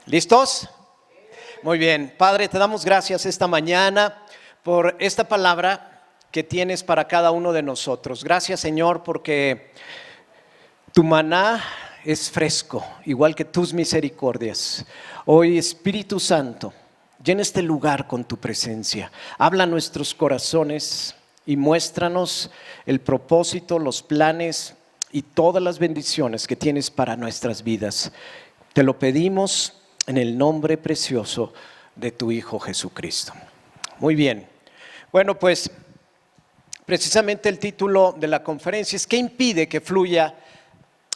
¿Listos? Muy bien. Padre, te damos gracias esta mañana por esta palabra que tienes para cada uno de nosotros. Gracias, Señor, porque tu maná es fresco, igual que tus misericordias. Hoy, Espíritu Santo, llena este lugar con tu presencia. Habla a nuestros corazones y muéstranos el propósito, los planes y todas las bendiciones que tienes para nuestras vidas. Te lo pedimos en el nombre precioso de tu Hijo Jesucristo. Muy bien. Bueno, pues precisamente el título de la conferencia es ¿qué impide que fluya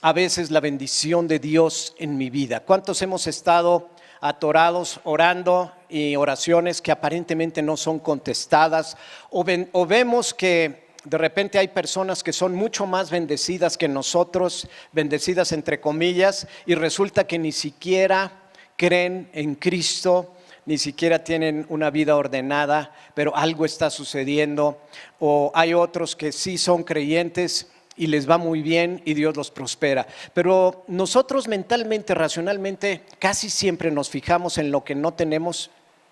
a veces la bendición de Dios en mi vida? ¿Cuántos hemos estado atorados orando y oraciones que aparentemente no son contestadas? O vemos que de repente hay personas que son mucho más bendecidas que nosotros, bendecidas entre comillas, y resulta que ni siquiera creen en Cristo, ni siquiera tienen una vida ordenada, pero algo está sucediendo. O hay otros que sí son creyentes y les va muy bien y Dios los prospera. Pero nosotros mentalmente, racionalmente, casi siempre nos fijamos en lo que no tenemos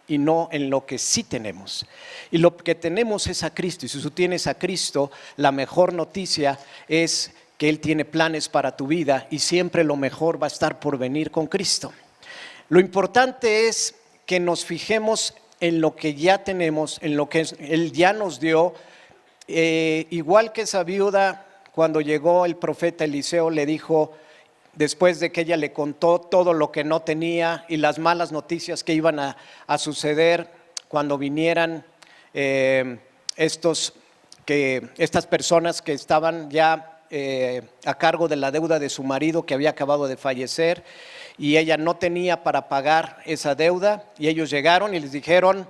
y no en lo que sí tenemos. Y lo que tenemos es a Cristo. Y si tú tienes a Cristo, la mejor noticia es que Él tiene planes para tu vida y siempre lo mejor va a estar por venir con Cristo. Lo importante es que nos fijemos en lo que ya tenemos, en lo que Él ya nos dio. Igual que esa viuda, cuando llegó el profeta Eliseo, le dijo, después de que ella le contó todo lo que no tenía y las malas noticias que iban a suceder cuando vinieran estas personas que estaban ya a cargo de la deuda de su marido que había acabado de fallecer, y ella no tenía para pagar esa deuda, y ellos llegaron y les dijeron,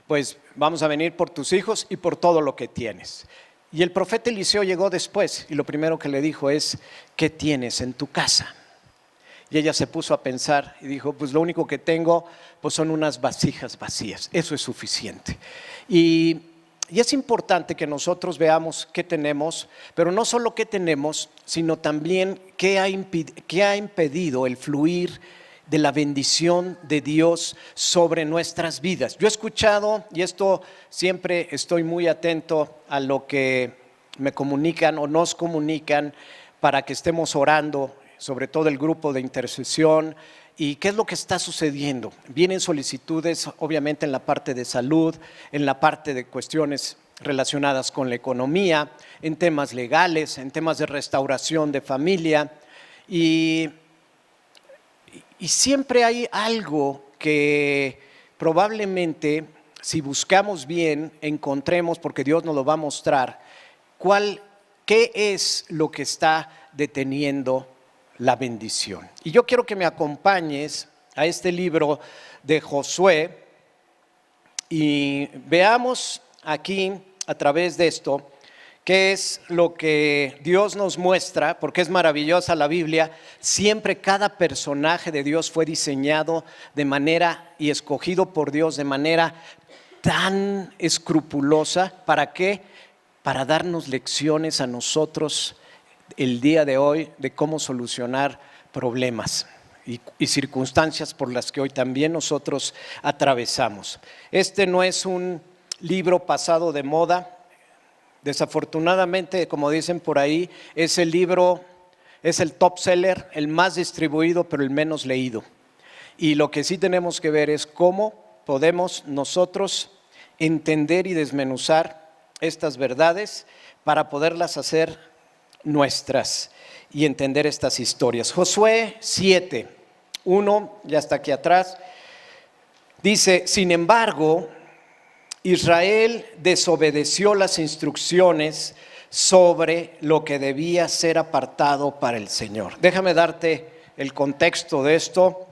pues vamos a venir por tus hijos y por todo lo que tienes. Y el profeta Eliseo llegó después y lo primero que le dijo es, ¿qué tienes en tu casa? Y ella se puso a pensar y dijo, pues lo único que tengo pues son unas vasijas vacías, eso es suficiente. Y es importante que nosotros veamos qué tenemos, pero no solo qué tenemos, sino también qué ha impedido el fluir de la bendición de Dios sobre nuestras vidas. Yo he escuchado, y esto siempre estoy muy atento a lo que me comunican o nos comunican para que estemos orando, sobre todo el grupo de intercesión. ¿Y qué es lo que está sucediendo? Vienen solicitudes, obviamente, en la parte de salud, en la parte de cuestiones relacionadas con la economía, en temas legales, en temas de restauración de familia. Y siempre hay algo que probablemente, si buscamos bien, encontremos, porque Dios nos lo va a mostrar, qué es lo que está deteniendo la bendición. Y yo quiero que me acompañes a este libro de Josué y veamos aquí a través de esto qué es lo que Dios nos muestra, porque es maravillosa la Biblia. Siempre cada personaje de Dios fue diseñado de manera y escogido por Dios de manera tan escrupulosa. ¿Para qué? Para darnos lecciones a nosotros el día de hoy de cómo solucionar problemas y circunstancias por las que hoy también nosotros atravesamos. Este no es un libro pasado de moda. Desafortunadamente, como dicen por ahí, ese libro es el top seller, el más distribuido, pero el menos leído. Y lo que sí tenemos que ver es cómo podemos nosotros entender y desmenuzar estas verdades para poderlas hacer nuestras y entender estas historias. Josué 7:1, ya está aquí atrás, dice, sin embargo, Israel desobedeció las instrucciones sobre lo que debía ser apartado para el Señor. Déjame darte el contexto de esto.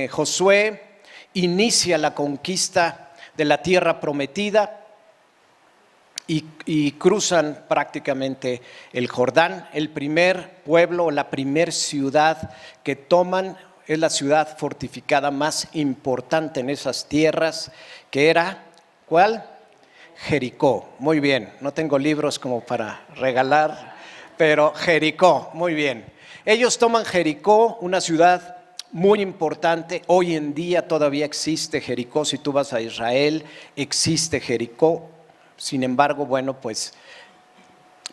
Josué inicia la conquista de la tierra prometida y cruzan prácticamente el Jordán. El primer pueblo, la primer ciudad que toman es la ciudad fortificada más importante en esas tierras, que era, ¿cuál? Jericó. Muy bien, no tengo libros como para regalar, pero Jericó, muy bien. Ellos toman Jericó, una ciudad muy importante. Hoy en día todavía existe Jericó. Si tú vas a Israel, existe Jericó. Sin embargo, bueno, pues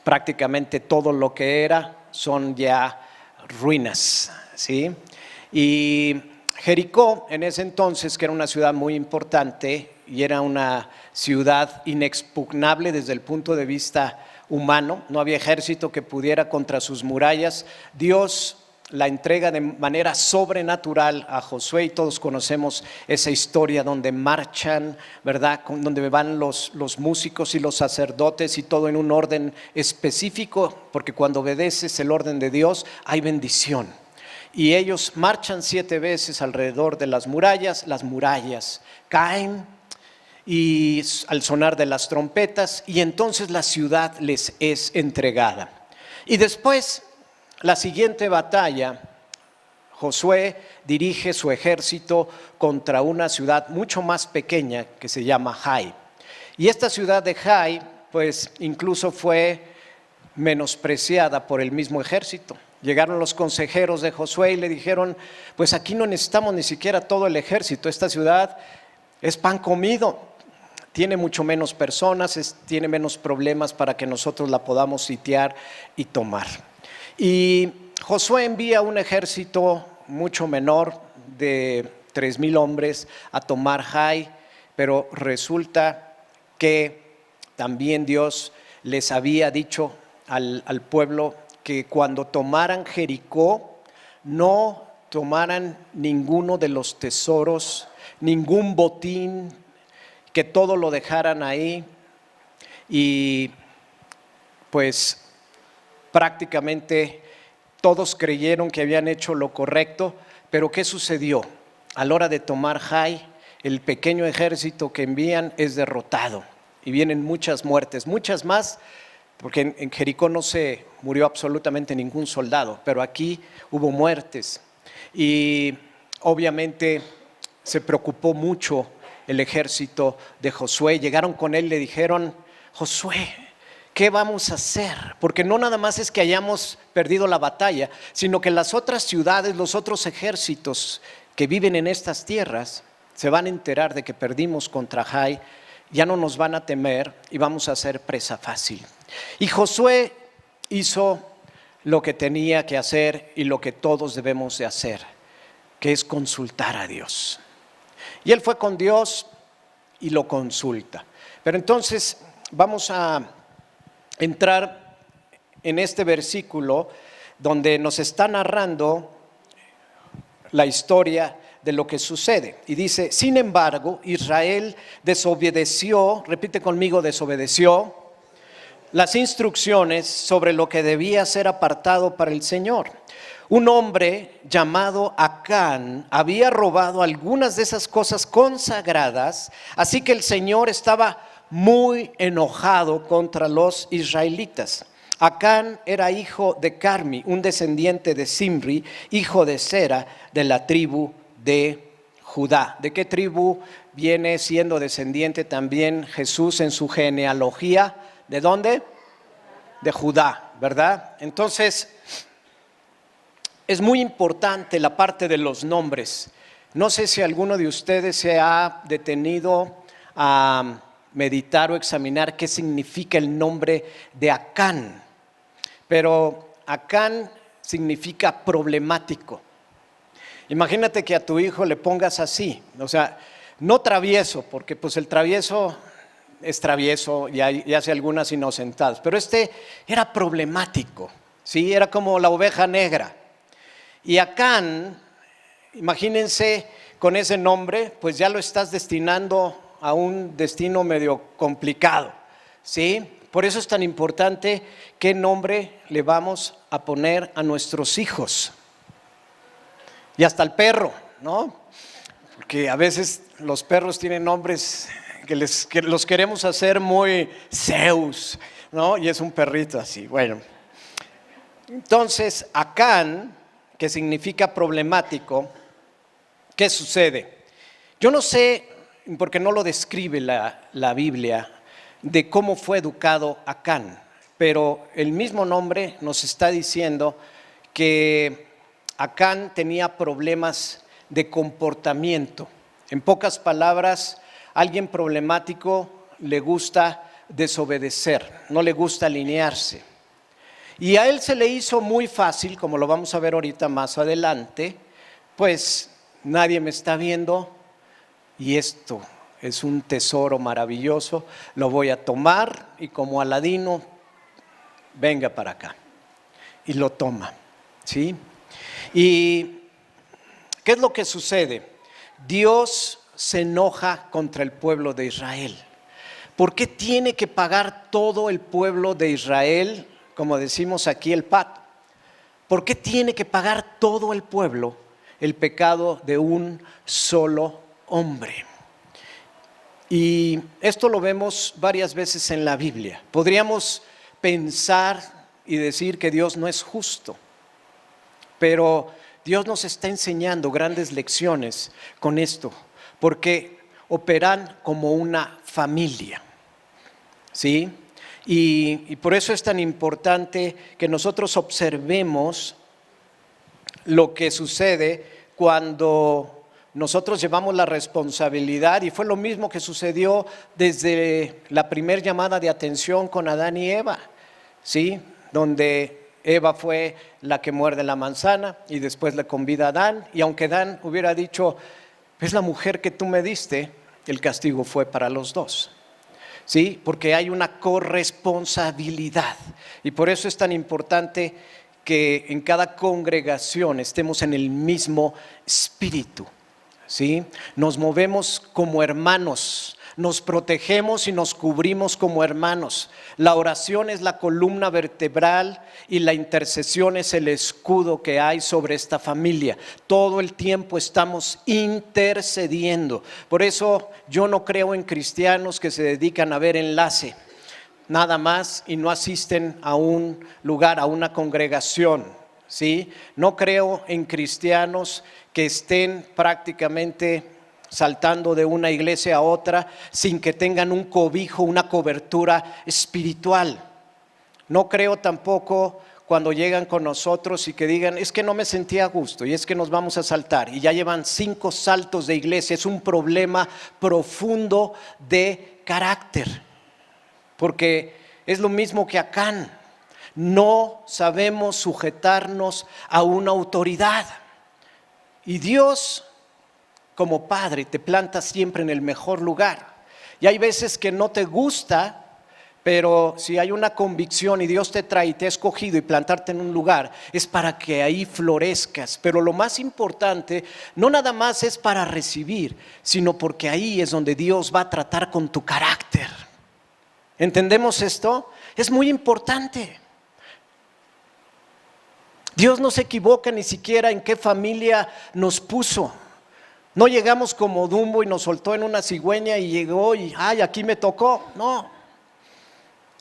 prácticamente todo lo que era son ya ruinas, ¿sí? Y Jericó en ese entonces, que era una ciudad muy importante y era una ciudad inexpugnable desde el punto de vista humano, no había ejército que pudiera contra sus murallas. Dios la entrega de manera sobrenatural a Josué y todos conocemos esa historia donde marchan, ¿verdad? Donde van los músicos y los sacerdotes y todo en un orden específico, porque cuando obedeces el orden de Dios hay bendición. Y ellos marchan 7 veces alrededor de las murallas caen y al sonar de las trompetas, y entonces la ciudad les es entregada. Y después, la siguiente batalla, Josué dirige su ejército contra una ciudad mucho más pequeña que se llama Jai. Y esta ciudad de Jai, pues incluso fue menospreciada por el mismo ejército. Llegaron los consejeros de Josué y le dijeron, pues aquí no necesitamos ni siquiera todo el ejército, esta ciudad es pan comido, tiene mucho menos personas, tiene menos problemas para que nosotros la podamos sitiar y tomar. Y Josué envía un ejército mucho menor de 3,000 hombres a tomar Jai, pero resulta que también Dios les había dicho al pueblo que cuando tomaran Jericó no tomaran ninguno de los tesoros, ningún botín, que todo lo dejaran ahí. Y pues prácticamente todos creyeron que habían hecho lo correcto, pero ¿qué sucedió? A la hora de tomar Jai, el pequeño ejército que envían es derrotado y vienen muchas muertes, muchas más, porque en Jericó no se murió absolutamente ningún soldado, pero aquí hubo muertes. Y obviamente se preocupó mucho el ejército de Josué. Llegaron con él y le dijeron, Josué, ¿qué vamos a hacer? Porque no nada más es que hayamos perdido la batalla, sino que las otras ciudades, los otros ejércitos que viven en estas tierras se van a enterar de que perdimos contra Jai, ya no nos van a temer y vamos a ser presa fácil. Y Josué hizo lo que tenía que hacer y lo que todos debemos de hacer, que es consultar a Dios. Y él fue con Dios y lo consulta. Pero entonces vamos a entrar en este versículo donde nos está narrando la historia de lo que sucede. Y dice, sin embargo, Israel desobedeció, repite conmigo, desobedeció las instrucciones sobre lo que debía ser apartado para el Señor. Un hombre llamado Acán había robado algunas de esas cosas consagradas, así que el Señor estaba muy enojado contra los israelitas. Acán era hijo de Carmi, un descendiente de Simri, hijo de Sera, de la tribu de Judá. ¿De qué tribu viene siendo descendiente también Jesús en su genealogía? ¿De dónde? De Judá, ¿verdad? Entonces, es muy importante la parte de los nombres. No sé si alguno de ustedes se ha detenido a meditar o examinar qué significa el nombre de Acán. Pero Acán significa problemático. Imagínate que a tu hijo le pongas así, o sea, no travieso, porque pues el travieso es travieso y hace algunas inocentadas, pero este era problemático, ¿sí? Era como la oveja negra. Y Acán, imagínense con ese nombre, pues ya lo estás destinando a un destino medio complicado, ¿sí? Por eso es tan importante qué nombre le vamos a poner a nuestros hijos. Y hasta el perro, ¿no? Porque a veces los perros tienen nombres que los queremos hacer muy Zeus, ¿no? Y es un perrito así, bueno. Entonces, Acán, que significa problemático, ¿qué sucede? Yo no sé, porque no lo describe la Biblia, de cómo fue educado Acán, pero el mismo nombre nos está diciendo que Acán tenía problemas de comportamiento. En pocas palabras, alguien problemático le gusta desobedecer, no le gusta alinearse. Y a él se le hizo muy fácil, como lo vamos a ver ahorita más adelante, pues nadie me está viendo y esto es un tesoro maravilloso, lo voy a tomar y como Aladino, venga para acá. Y lo toma, ¿sí? ¿Y qué es lo que sucede? Dios se enoja contra el pueblo de Israel. ¿Por qué tiene que pagar todo el pueblo de Israel, como decimos aquí, el pato? ¿Por qué tiene que pagar todo el pueblo el pecado de un solo hombre? Y esto lo vemos varias veces en la Biblia. Podríamos pensar y decir que Dios no es justo, pero Dios nos está enseñando grandes lecciones con esto, porque operan como una familia, ¿sí? Y por eso es tan importante que nosotros observemos lo que sucede cuando nosotros llevamos la responsabilidad, y fue lo mismo que sucedió desde la primera llamada de atención con Adán y Eva, ¿sí? Donde Eva fue la que muerde la manzana y después le convida a Adán, y aunque Adán hubiera dicho, es la mujer que tú me diste, el castigo fue para los dos. ¿Sí? Porque hay una corresponsabilidad y por eso es tan importante que en cada congregación estemos en el mismo espíritu, ¿sí? Nos movemos como hermanos, nos protegemos y nos cubrimos como hermanos. La oración es la columna vertebral y la intercesión es el escudo que hay sobre esta familia. Todo el tiempo estamos intercediendo. Por eso yo no creo en cristianos que se dedican a ver enlace, nada más, y no asisten a un lugar, a una congregación, ¿sí? No creo en cristianos que estén prácticamente saltando de una iglesia a otra sin que tengan un cobijo, una cobertura espiritual. No creo tampoco cuando llegan con nosotros y que digan, es que no me sentía a gusto y es que nos vamos a saltar y ya llevan 5 saltos de iglesia. Es un problema profundo de carácter, porque es lo mismo que Acán. No sabemos sujetarnos a una autoridad y Dios, como padre, te planta siempre en el mejor lugar. Y hay veces que no te gusta, pero si hay una convicción y Dios te trae y te ha escogido y plantarte en un lugar, es para que ahí florezcas. Pero lo más importante, no nada más es para recibir, sino porque ahí es donde Dios va a tratar con tu carácter. ¿Entendemos esto? Es muy importante. Dios no se equivoca ni siquiera en qué familia nos puso. No llegamos como Dumbo y nos soltó en una cigüeña y llegó y ¡ay, aquí me tocó! No.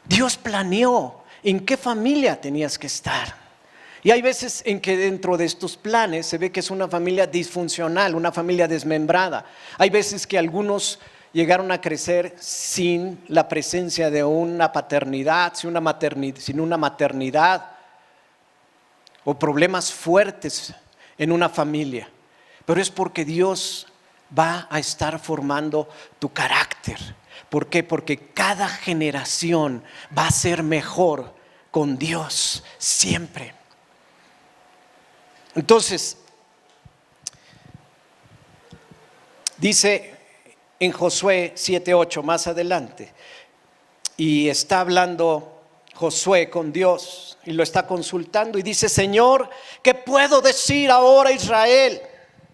Dios planeó en qué familia tenías que estar. Y hay veces en que dentro de estos planes se ve que es una familia disfuncional, una familia desmembrada. Hay veces que algunos llegaron a crecer sin la presencia de una paternidad, sin una maternidad o problemas fuertes en una familia. Pero es porque Dios va a estar formando tu carácter. ¿Por qué? Porque cada generación va a ser mejor con Dios siempre. Entonces, dice en Josué 7:8 más adelante, y está hablando Josué con Dios y lo está consultando y dice, Señor, ¿qué puedo decir ahora a Israel?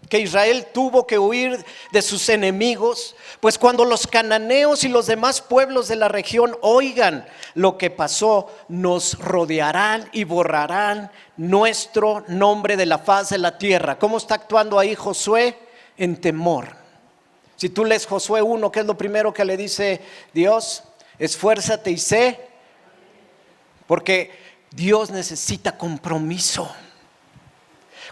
Que Israel tuvo que huir de sus enemigos, pues cuando los cananeos y los demás pueblos de la región oigan lo que pasó, nos rodearán y borrarán nuestro nombre de la faz de la tierra. ¿Cómo está actuando ahí Josué? En temor. Si tú lees Josué 1, ¿qué es lo primero que le dice Dios? Esfuérzate y sé, porque Dios necesita compromiso.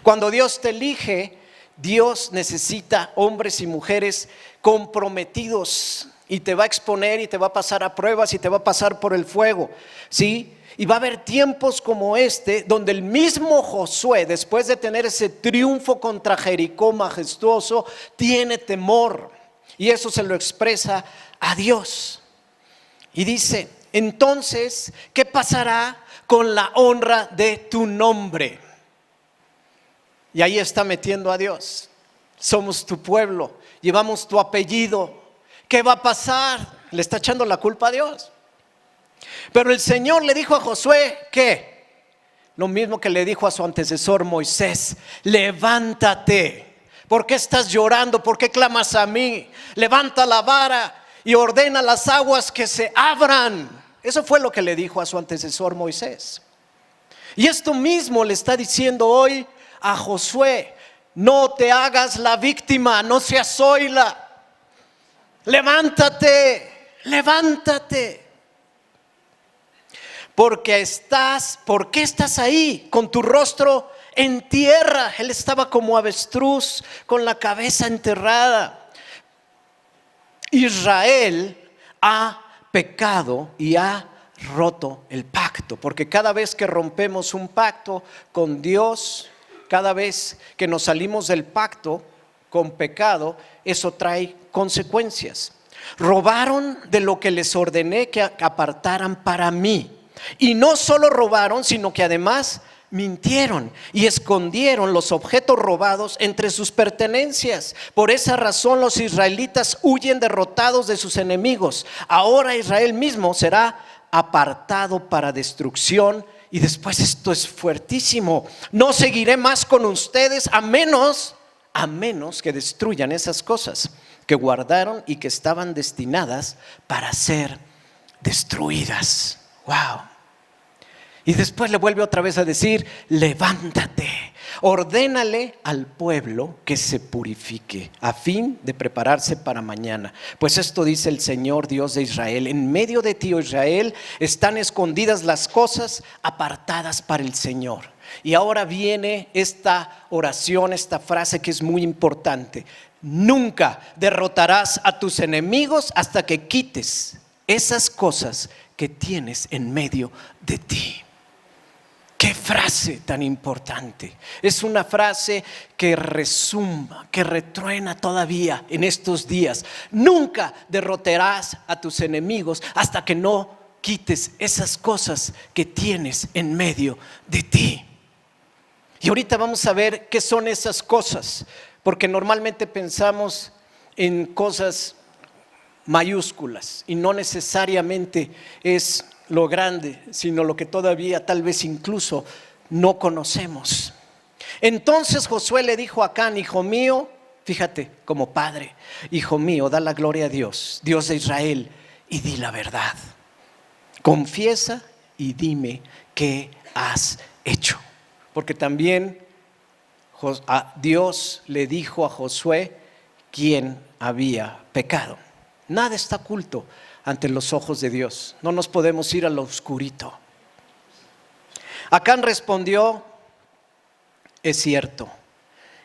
Cuando Dios te elige, Dios necesita hombres y mujeres comprometidos y te va a exponer y te va a pasar a pruebas y te va a pasar por el fuego, ¿sí? Y va a haber tiempos como este donde el mismo Josué, después de tener ese triunfo contra Jericó majestuoso, tiene temor. Y eso se lo expresa a Dios. Y dice, entonces, ¿qué pasará con la honra de tu nombre? Y ahí está metiendo a Dios. Somos tu pueblo, llevamos tu apellido. ¿Qué va a pasar? Le está echando la culpa a Dios. Pero el Señor le dijo a Josué, ¿qué? Lo mismo que le dijo a su antecesor Moisés: levántate. ¿Por qué estás llorando? ¿Por qué clamas a mí? Levanta la vara y ordena las aguas que se abran. Eso fue lo que le dijo a su antecesor Moisés. Y esto mismo le está diciendo hoy a Josué: no te hagas la víctima, no seas oila. Levántate, levántate. ¿Por qué estás ahí con tu rostro en tierra? Él estaba como avestruz con la cabeza enterrada. Israel ha pecado y ha roto el pacto, porque cada vez que rompemos un pacto con Dios, cada vez que nos salimos del pacto con pecado, eso trae consecuencias. Robaron de lo que les ordené que apartaran para mí. Y no solo robaron, sino que además mintieron y escondieron los objetos robados entre sus pertenencias. Por esa razón los israelitas huyen derrotados de sus enemigos. Ahora Israel mismo será apartado para destrucción. Y después, esto es fuertísimo: no seguiré más con ustedes a menos que destruyan esas cosas que guardaron y que estaban destinadas para ser destruidas. Wow. Y después le vuelve otra vez a decir: levántate, ordénale al pueblo que se purifique a fin de prepararse para mañana. Pues esto dice el Señor Dios de Israel: en medio de ti, oh Israel, están escondidas las cosas apartadas para el Señor. Y ahora viene esta oración, esta frase que es muy importante: nunca derrotarás a tus enemigos hasta que quites esas cosas que tienes en medio de ti. Qué frase tan importante. Es una frase que resuma, que retruena todavía en estos días. Nunca derrotarás a tus enemigos hasta que no quites esas cosas que tienes en medio de ti. Y ahorita vamos a ver qué son esas cosas, porque normalmente pensamos en cosas mayúsculas y no necesariamente es lo grande, sino lo que todavía tal vez incluso no conocemos. Entonces Josué le dijo a Acán: hijo mío, fíjate, como padre, hijo mío, da la gloria a Dios, Dios de Israel, y di la verdad. Confiesa y dime qué has hecho. Porque también Dios le dijo a Josué quién había pecado. Nada está oculto ante los ojos de Dios. No nos podemos ir a lo oscurito. Acán respondió: es cierto,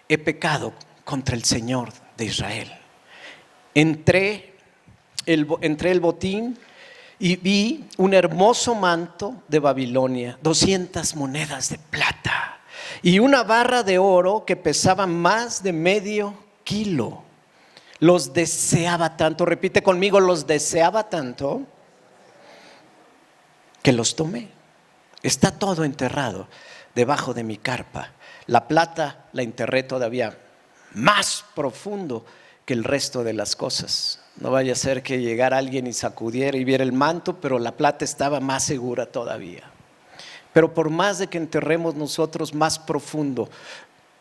he pecado contra el Señor de Israel. Entré el botín y vi un hermoso manto de Babilonia, 200 monedas de plata y una barra de oro que pesaba más de medio kilo. Los deseaba tanto, repite conmigo, los deseaba tanto, que los tomé. Está todo enterrado debajo de mi carpa. La plata la enterré todavía más profundo que el resto de las cosas. No vaya a ser que llegara alguien y sacudiera y viera el manto, pero la plata estaba más segura todavía. Pero por más de que enterremos nosotros más profundo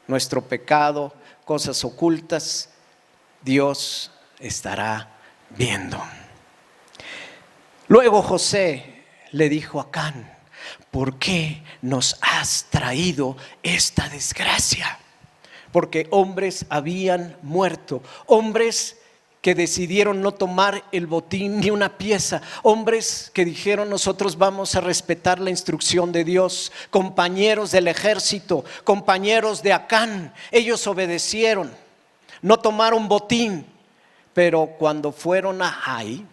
nuestro pecado, cosas ocultas, Dios estará viendo. Luego José le dijo a Acán: ¿por qué nos has traído esta desgracia? Porque hombres habían muerto, hombres que decidieron no tomar el botín ni una pieza, hombres que dijeron: nosotros vamos a respetar la instrucción de Dios. Compañeros del ejército, compañeros de Acán, ellos obedecieron, no tomaron botín, pero cuando fueron a Ai,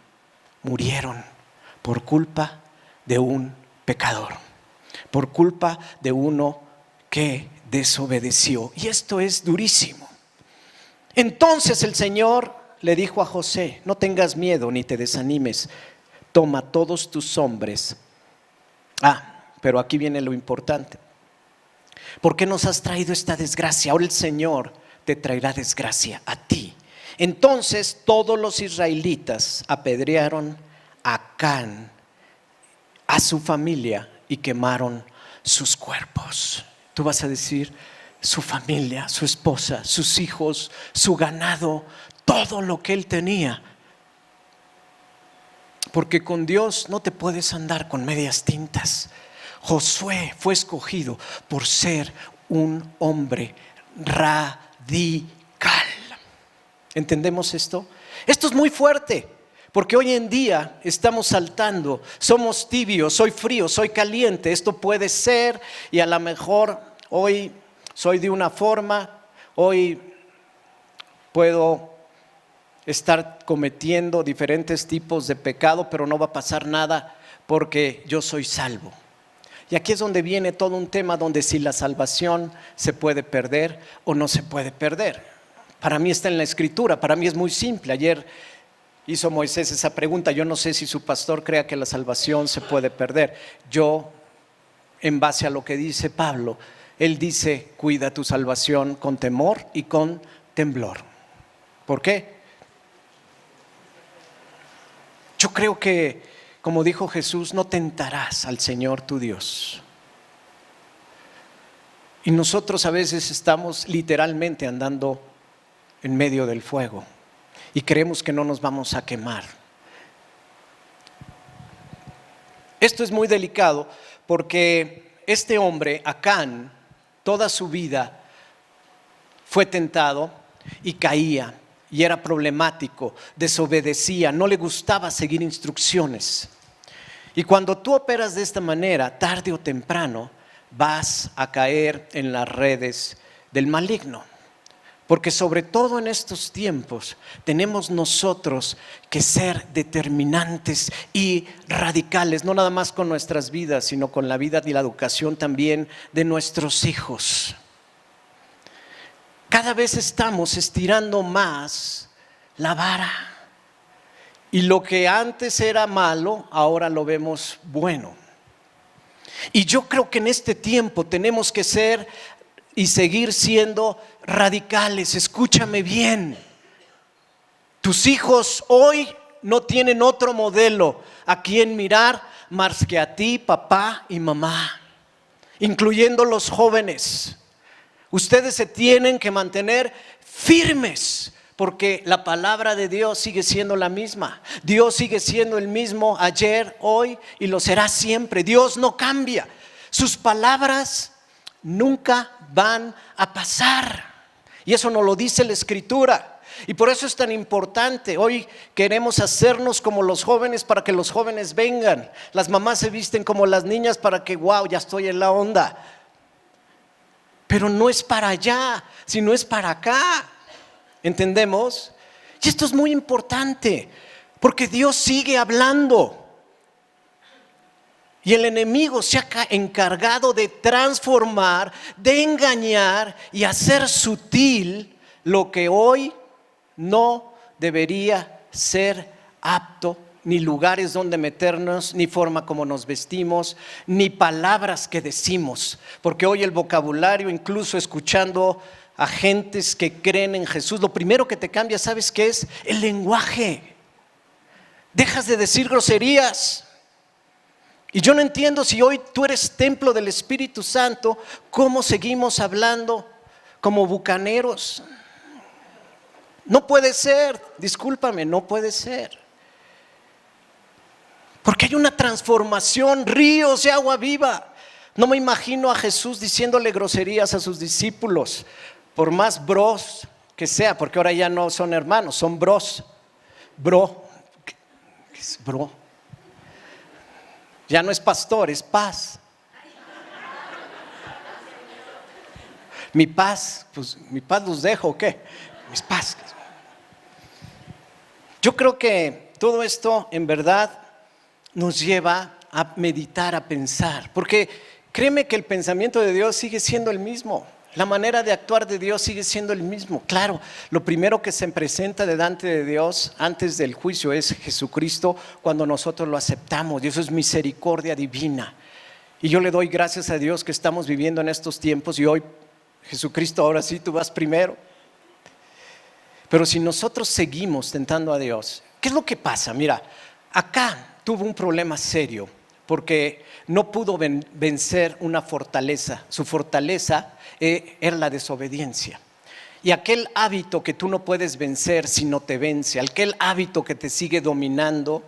murieron por culpa de un pecador, por culpa de uno que desobedeció. Y esto es durísimo. Entonces el Señor le dijo a José: no tengas miedo ni te desanimes, toma todos tus hombres. Pero aquí viene lo importante. ¿Por qué nos has traído esta desgracia? Ahora el Señor te traerá desgracia a ti. Entonces todos los israelitas apedrearon a Acán, a su familia, y quemaron sus cuerpos. Tú vas a decir: su familia, su esposa, sus hijos, su ganado, todo lo que él tenía. Porque con Dios no te puedes andar con medias tintas. Josué fue escogido por ser un hombre radical. ¿Entendemos esto? Esto es muy fuerte, porque hoy en día estamos saltando, somos tibios, soy frío, soy caliente. Esto puede ser, y a lo mejor hoy soy de una forma, hoy puedo estar cometiendo diferentes tipos de pecado, pero no va a pasar nada porque yo soy salvo. Y aquí es donde viene todo un tema donde si la salvación se puede perder o no se puede perder. Para mí está en la Escritura, para mí es muy simple. Ayer hizo Moisés esa pregunta: yo no sé si su pastor crea que la salvación se puede perder. Yo, en base a lo que dice Pablo, él dice: cuida tu salvación con temor y con temblor. ¿Por qué? Yo creo que, como dijo Jesús, no tentarás al Señor tu Dios. Y nosotros a veces estamos literalmente andando en medio del fuego y creemos que no nos vamos a quemar. Esto es muy delicado porque este hombre, Acán, toda su vida fue tentado y caía. Y era problemático, desobedecía, no le gustaba seguir instrucciones. Y cuando tú operas de esta manera, tarde o temprano vas a caer en las redes del maligno. Porque sobre todo en estos tiempos tenemos nosotros que ser determinantes y radicales, no nada más con nuestras vidas, sino con la vida y la educación también de nuestros hijos. Cada vez estamos estirando más la vara, y lo que antes era malo, ahora lo vemos bueno. Y yo creo que en este tiempo tenemos que ser y seguir siendo radicales. Escúchame bien. Tus hijos hoy no tienen otro modelo a quien mirar más que a ti, papá y mamá, incluyendo los jóvenes. Ustedes se tienen que mantener firmes, porque la palabra de Dios sigue siendo la misma. Dios sigue siendo el mismo ayer, hoy y lo será siempre. Dios no cambia. Sus palabras nunca van a pasar. Y eso nos lo dice la Escritura. Y por eso es tan importante. Hoy queremos hacernos como los jóvenes para que los jóvenes vengan. Las mamás se visten como las niñas para que, wow, ya estoy en la onda. Pero no es para allá, sino es para acá. ¿Entendemos? Y esto es muy importante, porque Dios sigue hablando. Y el enemigo se ha encargado de transformar, de engañar y hacer sutil lo que hoy no debería ser apto, ni lugares donde meternos, ni forma como nos vestimos, ni palabras que decimos. Porque hoy el vocabulario, incluso escuchando a gentes que creen en Jesús, lo primero que te cambia, ¿sabes qué es? El lenguaje. Dejas de decir groserías. Y yo no entiendo, si hoy tú eres templo del Espíritu Santo, ¿cómo seguimos hablando como bucaneros? No puede ser, discúlpame, no puede ser. Porque hay una transformación, ríos de agua viva. No me imagino a Jesús diciéndole groserías a sus discípulos, por más bros que sea, porque ahora ya no son hermanos, son bros. Bro, ¿qué es bro? Ya no es pastor, es paz. Mi paz, pues mi paz los dejo, ¿o qué? Mis paz. Yo creo que todo esto en verdad nos lleva a meditar, a pensar, porque créeme que el pensamiento de Dios sigue siendo el mismo. La manera de actuar de Dios sigue siendo el mismo. Claro, lo primero que se presenta delante de Dios antes del juicio es Jesucristo cuando nosotros lo aceptamos, y eso es misericordia divina. Y yo le doy gracias a Dios que estamos viviendo en estos tiempos y hoy, Jesucristo, ahora sí, tú vas primero. Pero si nosotros seguimos tentando a Dios, ¿qué es lo que pasa? Mira, acá tuvo un problema serio porque no pudo vencer una fortaleza. Su fortaleza era la desobediencia. Y aquel hábito que tú no puedes vencer si no te vence, aquel hábito que te sigue dominando,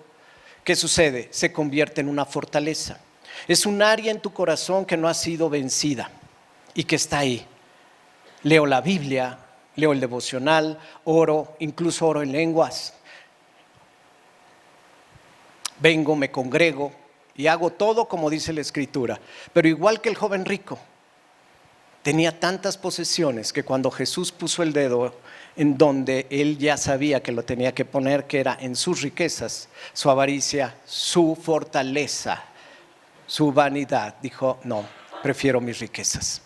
¿qué sucede? Se convierte en una fortaleza. Es un área en tu corazón que no ha sido vencida y que está ahí. Leo la Biblia, leo el devocional, oro, incluso oro en lenguas. Vengo, me congrego y hago todo como dice la Escritura. Pero igual que el joven rico, tenía tantas posesiones que cuando Jesús puso el dedo en donde él ya sabía que lo tenía que poner, que era en sus riquezas, su avaricia, su fortaleza, su vanidad, dijo, no, prefiero mis riquezas.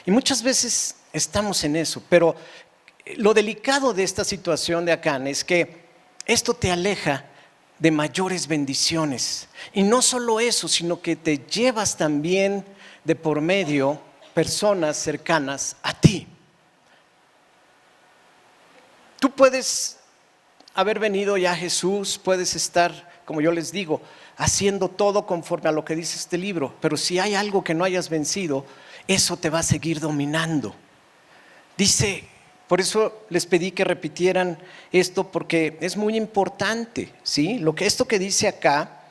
Y muchas veces estamos en eso, pero lo delicado de esta situación de Acán es que esto te aleja de mayores bendiciones. Y no solo eso, sino que te llevas también de por medio personas cercanas a ti. Tú puedes haber venido ya a Jesús, puedes estar, como yo les digo, haciendo todo conforme a lo que dice este libro, pero si hay algo que no hayas vencido, eso te va a seguir dominando. Dice, por eso les pedí que repitieran esto porque es muy importante, ¿sí? Esto que dice acá,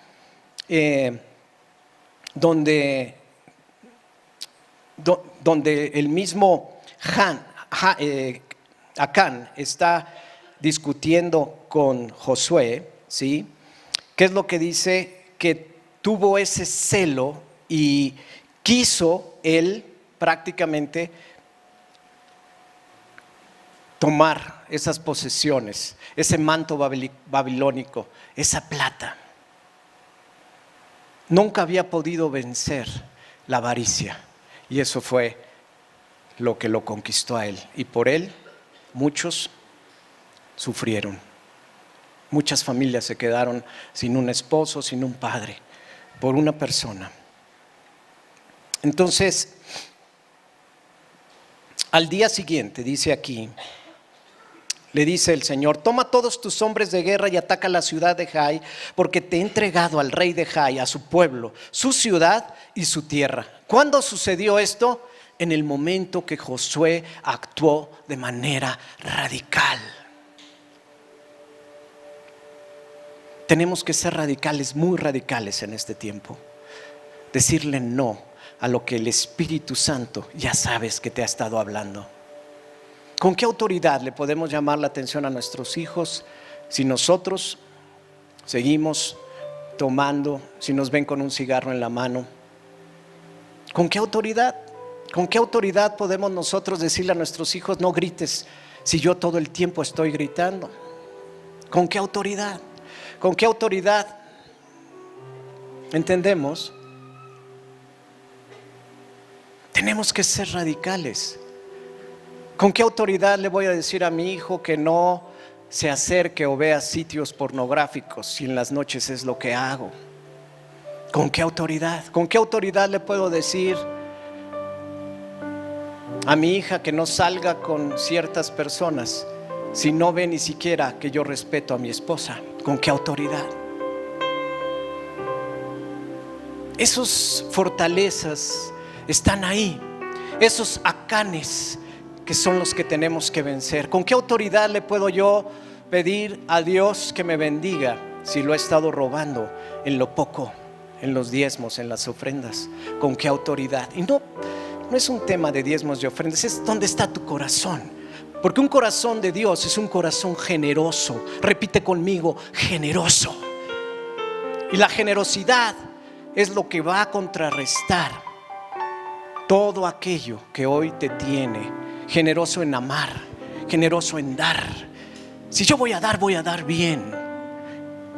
donde el mismo Acán está discutiendo con Josué, ¿sí? ¿Qué es lo que dice? Que tuvo ese celo y quiso él prácticamente tomar esas posesiones, ese manto babilónico, esa plata. Nunca había podido vencer la avaricia y eso fue lo que lo conquistó a él. Y por él muchos sufrieron. Muchas familias se quedaron sin un esposo, sin un padre, por una persona. Entonces, al día siguiente, dice aquí, le dice el Señor, toma todos tus hombres de guerra y ataca la ciudad de Jai, porque te he entregado al rey de Jai, a su pueblo, su ciudad y su tierra. ¿Cuándo sucedió esto? En el momento que Josué actuó de manera radical. Tenemos que ser radicales, muy radicales en este tiempo. Decirle no a lo que el Espíritu Santo ya sabes que te ha estado hablando. ¿Con qué autoridad le podemos llamar la atención a nuestros hijos si nosotros seguimos tomando, si nos ven con un cigarro en la mano? ¿Con qué autoridad? ¿Con qué autoridad podemos nosotros decirle a nuestros hijos no grites si yo todo el tiempo estoy gritando? ¿Con qué autoridad? ¿Con qué autoridad? ¿Entendemos? Tenemos que ser radicales. ¿Con qué autoridad le voy a decir a mi hijo que no se acerque o vea sitios pornográficos si en las noches es lo que hago? ¿Con qué autoridad? ¿Con qué autoridad le puedo decir a mi hija que no salga con ciertas personas si no ve ni siquiera que yo respeto a mi esposa? ¿Con qué autoridad? Esas fortalezas están ahí, esos acanes que son los que tenemos que vencer. ¿Con qué autoridad le puedo yo pedir a Dios que me bendiga si lo he estado robando en lo poco, en los diezmos, en las ofrendas? ¿Con qué autoridad? Y no es un tema de diezmos y ofrendas, es dónde está tu corazón. Porque un corazón de Dios es un corazón generoso. Repite conmigo, generoso. Y la generosidad es lo que va a contrarrestar todo aquello que hoy te tiene generoso en amar, generoso en dar. Si yo voy a dar bien.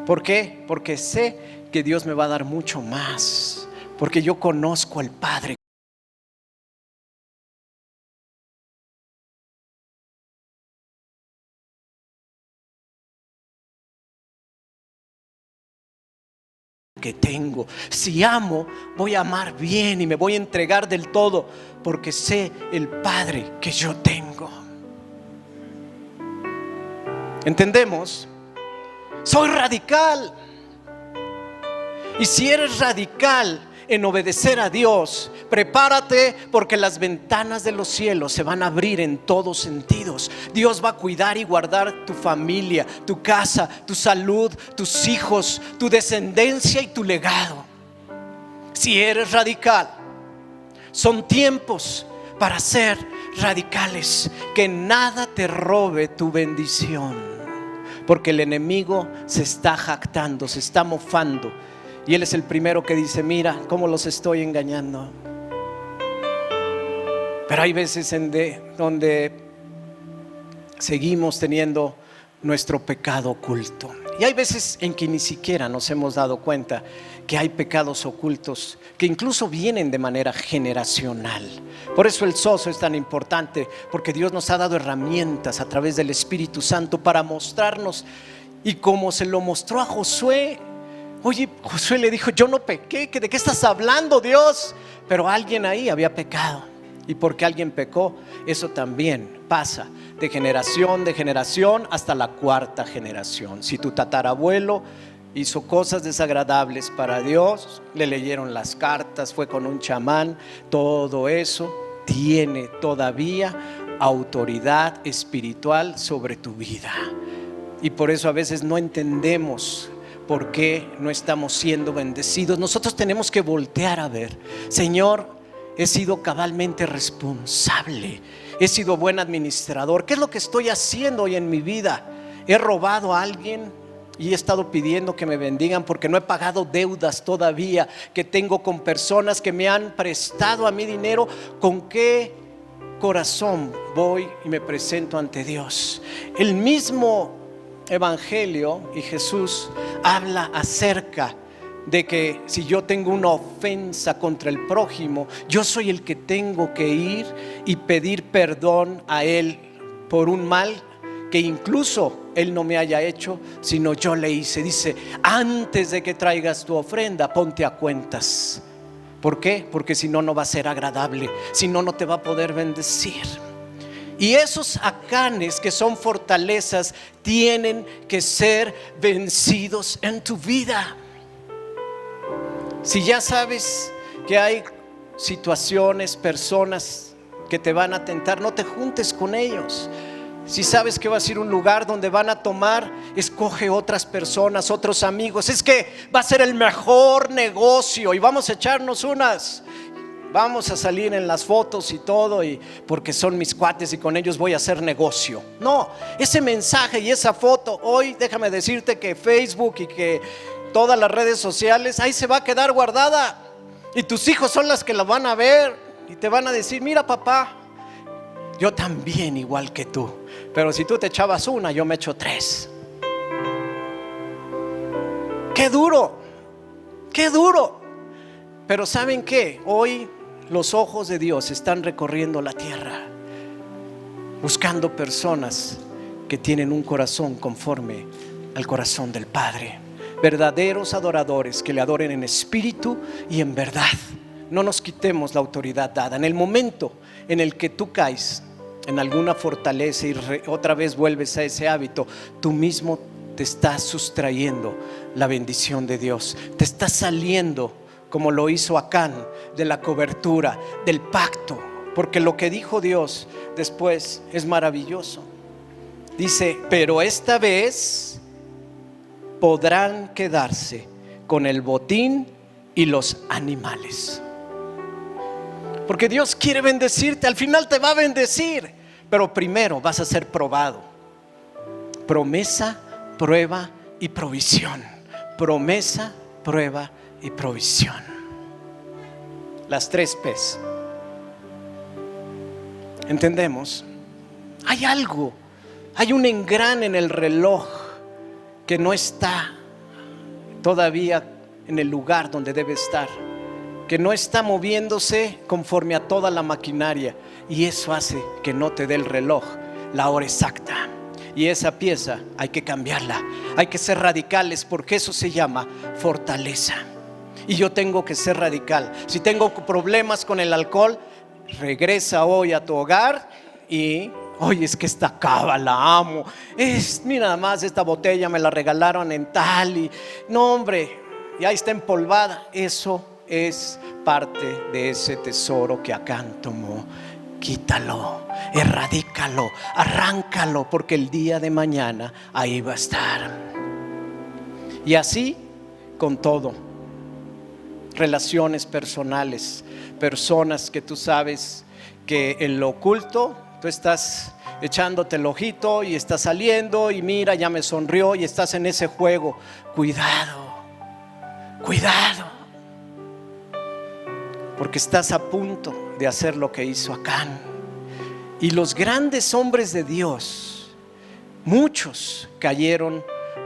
¿Por qué? Porque sé que Dios me va a dar mucho más. Porque yo conozco al Padre que tengo. Si amo, voy a amar bien y me voy a entregar del todo, porque sé el Padre que yo tengo. ¿Entendemos? Soy radical. Y si eres radical en obedecer a Dios, prepárate, porque las ventanas de los cielos se van a abrir en todos sentidos. Dios va a cuidar y guardar tu familia, tu casa, tu salud, tus hijos, tu descendencia y tu legado. Si eres radical, son tiempos para ser radicales. Que nada te robe tu bendición, porque el enemigo se está jactando, se está mofando. Y él es el primero que dice: mira cómo los estoy engañando. Pero hay veces donde seguimos teniendo nuestro pecado oculto. Y hay veces en que ni siquiera nos hemos dado cuenta que hay pecados ocultos que incluso vienen de manera generacional. Por eso el SOSO es tan importante, porque Dios nos ha dado herramientas a través del Espíritu Santo para mostrarnos. Y como se lo mostró a Josué, oye, Josué le dijo: yo no pequé, ¿de qué estás hablando, Dios? Pero alguien ahí había pecado. Y porque alguien pecó, eso también pasa de generación hasta la cuarta generación. Si tu tatarabuelo hizo cosas desagradables para Dios, le leyeron las cartas, fue con un chamán, todo eso tiene todavía autoridad espiritual sobre tu vida. Y por eso a veces no entendemos por qué no estamos siendo bendecidos. Nosotros tenemos que voltear a ver: Señor, he sido cabalmente responsable, he sido buen administrador. ¿Qué es lo que estoy haciendo hoy en mi vida? ¿He robado a alguien y he estado pidiendo que me bendigan porque no he pagado deudas todavía que tengo con personas que me han prestado a mí dinero? ¿Con qué corazón voy y me presento ante Dios? El mismo Evangelio y Jesús habla acerca de que si yo tengo una ofensa contra el prójimo, yo soy el que tengo que ir y pedir perdón a él por un mal que incluso él no me haya hecho, sino yo le hice. Dice: antes de que traigas tu ofrenda, ponte a cuentas. ¿Por qué? Porque si no, no va a ser agradable, si no, no te va a poder bendecir. Y esos acanes que son fortalezas tienen que ser vencidos en tu vida. Si ya sabes que hay situaciones, personas que te van a tentar, no te juntes con ellos. Si sabes que vas a ir a un lugar donde van a tomar, escoge otras personas, otros amigos. Es que va a ser el mejor negocio y vamos a echarnos unas. Vamos a salir en las fotos y todo, y porque son mis cuates y con ellos voy a hacer negocio. No, ese mensaje y esa foto, hoy déjame decirte que Facebook y que todas las redes sociales, ahí se va a quedar guardada. Y tus hijos son las que la van a ver y te van a decir: mira, papá, yo también igual que tú. Pero si tú te echabas una, yo me echo 3. Qué duro, qué duro. Pero ¿saben qué? Hoy los ojos de Dios están recorriendo la tierra, buscando personas que tienen un corazón conforme al corazón del Padre. Verdaderos adoradores que le adoren en espíritu y en verdad. No nos quitemos la autoridad dada. En el momento en el que tú caes en alguna fortaleza y otra vez vuelves a ese hábito, tú mismo te estás sustrayendo la bendición de Dios. Te estás saliendo, como lo hizo Acán, de la cobertura, del pacto. Porque lo que dijo Dios después es maravilloso. Dice: pero esta vez podrán quedarse con el botín y los animales. Porque Dios quiere bendecirte, al final te va a bendecir, pero primero vas a ser probado. Promesa, prueba y provisión. Promesa, prueba y provisión. Las 3 P's. ¿Entendemos? Hay algo Hay un engrane en el reloj que no está todavía en el lugar donde debe estar, que no está moviéndose conforme a toda la maquinaria, y eso hace que no te dé el reloj la hora exacta. Y esa pieza hay que cambiarla, hay que ser radicales, porque eso se llama fortaleza. Y yo tengo que ser radical. Si tengo problemas con el alcohol, regresa hoy a tu hogar y oye, es que esta cava la amo. Mira nada más, esta botella me la regalaron en tal y no, hombre, ya está empolvada. Eso es parte de ese tesoro que Acán tomó. Quítalo, erradícalo, arráncalo, porque el día de mañana ahí va a estar. Y así con todo. Relaciones personales, personas que tú sabes que en lo oculto tú estás echándote el ojito y estás saliendo y mira, ya me sonrió, y estás en ese juego. Cuidado, cuidado, porque estás a punto de hacer lo que hizo Acán. Y los grandes hombres de Dios, muchos cayeron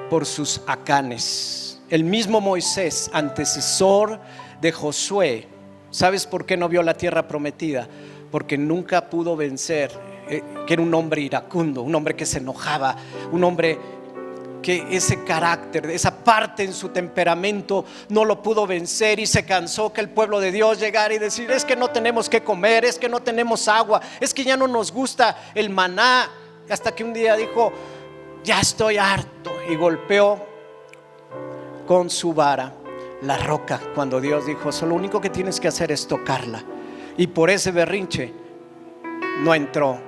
por sus Acanes. El mismo Moisés, antecesor de Josué, ¿sabes por qué no vio la tierra prometida? Porque nunca pudo vencer, que era un hombre iracundo, un hombre que se enojaba, un hombre que ese carácter, esa parte en su temperamento no lo pudo vencer, y se cansó que el pueblo de Dios llegara y decir: es que no tenemos que comer, es que no tenemos agua, es que ya no nos gusta el maná. Hasta que un día dijo: ya estoy harto, y golpeó con su vara la roca, cuando Dios dijo: lo único que tienes que hacer es tocarla. Y por ese berrinche no entró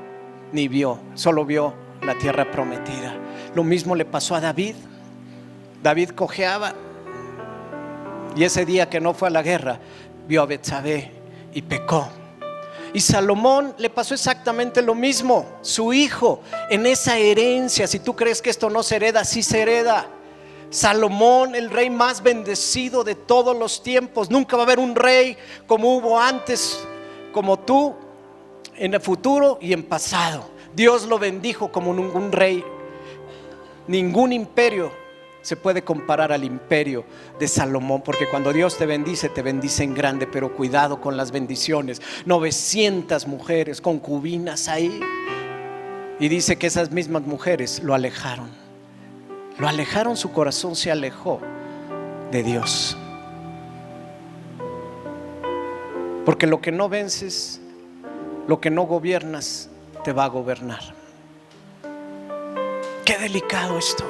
ni vio, solo vio la tierra prometida. Lo mismo le pasó a David. David cojeaba, y ese día que no fue a la guerra vio a Betsabé y pecó. Y Salomón le pasó exactamente lo mismo. Su hijo, en esa herencia, si tú crees que esto no se hereda, sí se hereda. Salomón, el rey más bendecido de todos los tiempos. Nunca va a haber un rey como hubo antes, como tú, en el futuro y en pasado. Dios lo bendijo como ningún rey. Ningún imperio se puede comparar al imperio de Salomón, porque cuando Dios te bendice en grande. Pero cuidado con las bendiciones. 900 mujeres, concubinas ahí. Y dice que esas mismas mujeres lo alejaron. Su corazón se alejó de Dios. Porque lo que no vences, lo que no gobiernas, te va a gobernar. Qué delicado esto.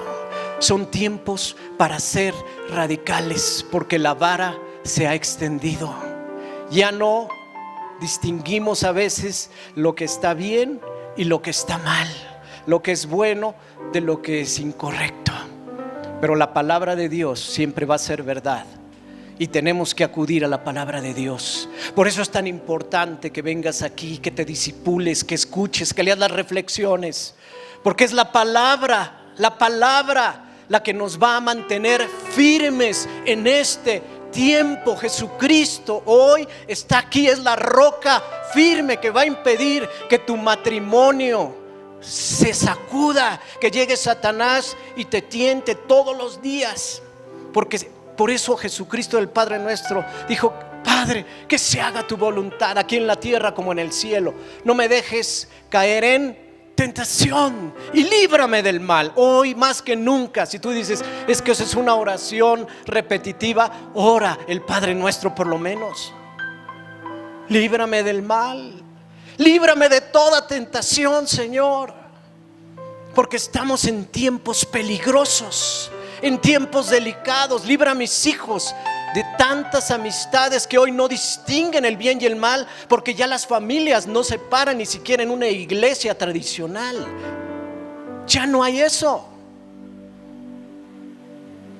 Son tiempos para ser radicales, porque la vara se ha extendido. Ya no distinguimos a veces lo que está bien y lo que está mal, lo que es bueno de lo que es incorrecto. Pero la palabra de Dios siempre va a ser verdad, y tenemos que acudir a la palabra de Dios. Por eso es tan importante que vengas aquí, que te disipules, que escuches, que leas las reflexiones, porque es la palabra la que nos va a mantener firmes en este tiempo. Jesucristo hoy está aquí, es la roca firme que va a impedir que tu matrimonio se sacuda, que llegue Satanás y te tiente todos los días. Porque por eso Jesucristo, el Padre nuestro, dijo: Padre, que se haga tu voluntad aquí en la tierra como en el cielo. No me dejes caer en tentación y líbrame del mal. Hoy más que nunca, si tú dices: es que eso es una oración repetitiva, ora el Padre nuestro por lo menos. Líbrame del mal, líbrame de toda tentación, Señor, porque estamos en tiempos peligrosos, en tiempos delicados. Libra a mis hijos de tantas amistades que hoy no distinguen el bien y el mal, porque ya las familias no se paran ni siquiera en una iglesia tradicional. Ya no hay eso.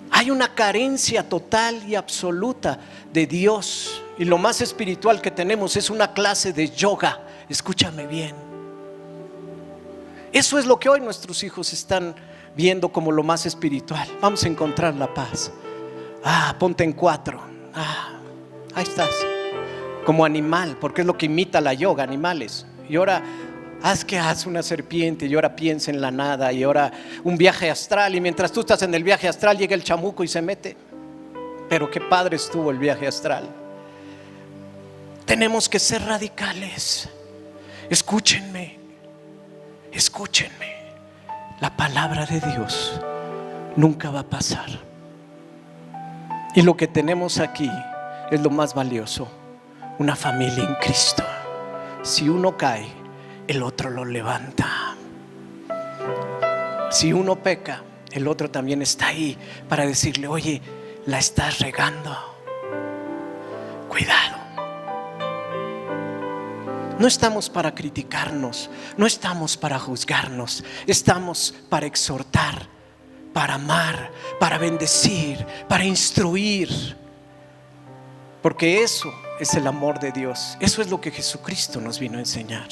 Hay una carencia total y absoluta de Dios, y lo más espiritual que tenemos es una clase de yoga. Escúchame bien. Eso es lo que hoy nuestros hijos están viendo como lo más espiritual. Vamos a encontrar la paz. Ponte en 4. Ahí estás. Como animal, porque es lo que imita la yoga, animales. Y ahora haz una serpiente y ahora piensa en la nada y ahora un viaje astral, y mientras tú estás en el viaje astral llega el chamuco y se mete. Pero qué padre estuvo el viaje astral. Tenemos que ser radicales. Escúchenme, la palabra de Dios nunca va a pasar. Y lo que tenemos aquí es lo más valioso: una familia en Cristo. Si uno cae, el otro lo levanta. Si uno peca, el otro también está ahí para decirle: oye, la estás regando, cuidado. No estamos para criticarnos, no estamos para juzgarnos, estamos para exhortar, para amar, para bendecir, para instruir. Porque eso es el amor de Dios. Eso es lo que Jesucristo nos vino a enseñar.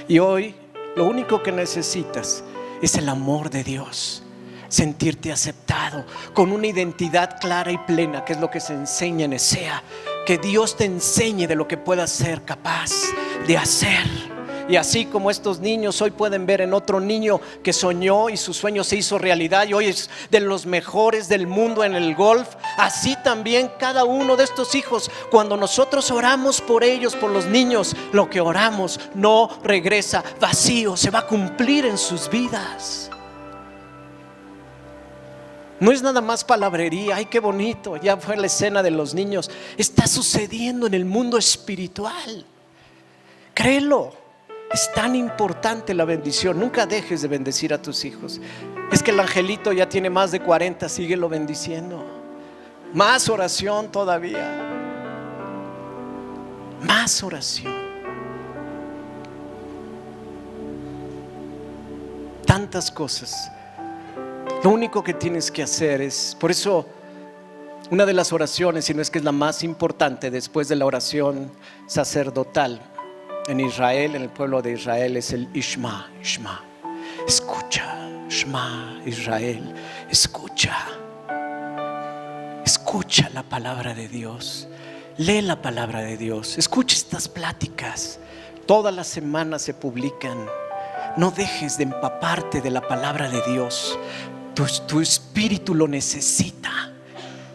Y hoy lo único que necesitas es el amor de Dios. Sentirte aceptado, con una identidad clara y plena, que es lo que se enseña en Esea. Que Dios te enseñe de lo que puedas ser capaz de hacer. Y así como estos niños hoy pueden ver en otro niño que soñó y su sueño se hizo realidad y hoy es de los mejores del mundo en el golf, así también cada uno de estos hijos, cuando nosotros oramos por ellos, por los niños, lo que oramos no regresa vacío, se va a cumplir en sus vidas. No es nada más palabrería. Ay, qué bonito, ya fue la escena de los niños. Está sucediendo en el mundo espiritual. Créelo, es tan importante la bendición. Nunca dejes de bendecir a tus hijos. Es que el angelito ya tiene más de 40, síguelo bendiciendo. Más oración todavía. Más oración. Tantas cosas. Lo único que tienes que hacer es, por eso una de las oraciones, si no es que es la más importante después de la oración sacerdotal en Israel, en el pueblo de Israel, es el Ishma. Escucha, Shema Israel, escucha la palabra de Dios, lee la palabra de Dios, escucha estas pláticas, todas las semanas se publican. No dejes de empaparte de la palabra de Dios. Tu espíritu lo necesita.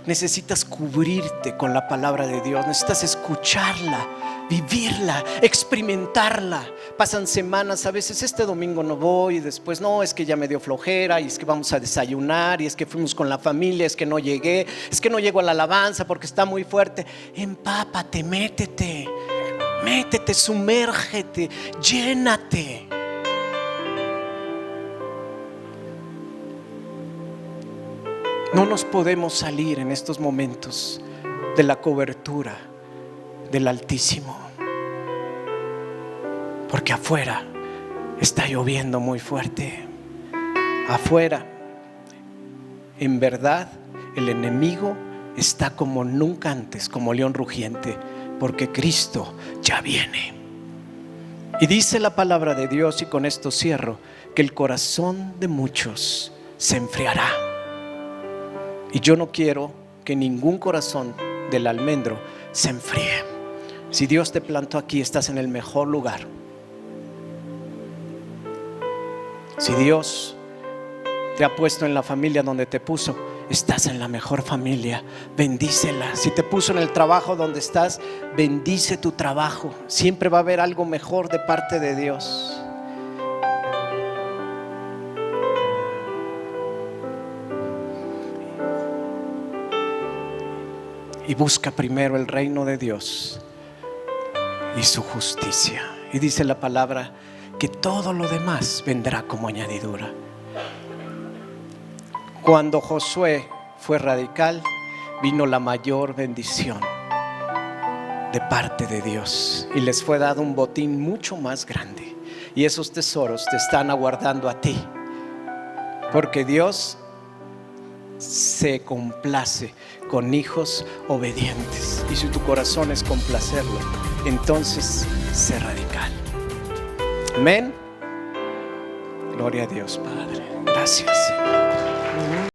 Necesitas cubrirte con la palabra de Dios. Necesitas escucharla, vivirla, experimentarla. Pasan semanas, a veces este domingo no voy, y después no, es que ya me dio flojera, y es que vamos a desayunar, y es que fuimos con la familia, es que no llegué, es que no llego a la alabanza porque está muy fuerte. Empápate, métete, sumérgete, llénate. No nos podemos salir en estos momentos de la cobertura del Altísimo, porque afuera está lloviendo muy fuerte. Afuera, en verdad, el enemigo está como nunca antes, como león rugiente, porque Cristo ya viene. Y dice la palabra de Dios, y con esto cierro, que el corazón de muchos se enfriará. Y yo no quiero que ningún corazón del almendro se enfríe. Si Dios te plantó aquí, estás en el mejor lugar. Si Dios te ha puesto en la familia donde te puso, estás en la mejor familia. Bendícela. Si te puso en el trabajo donde estás, bendice tu trabajo. Siempre va a haber algo mejor de parte de Dios. Y busca primero el reino de Dios y su justicia. Y dice la palabra que todo lo demás vendrá como añadidura. Cuando Josué fue radical, vino la mayor bendición de parte de Dios, y les fue dado un botín mucho más grande. Y esos tesoros te están aguardando a ti, porque Dios se complace con hijos obedientes. Y si tu corazón es complacerlo, entonces sé radical. Amén. Gloria a Dios, Padre. Gracias, Señor.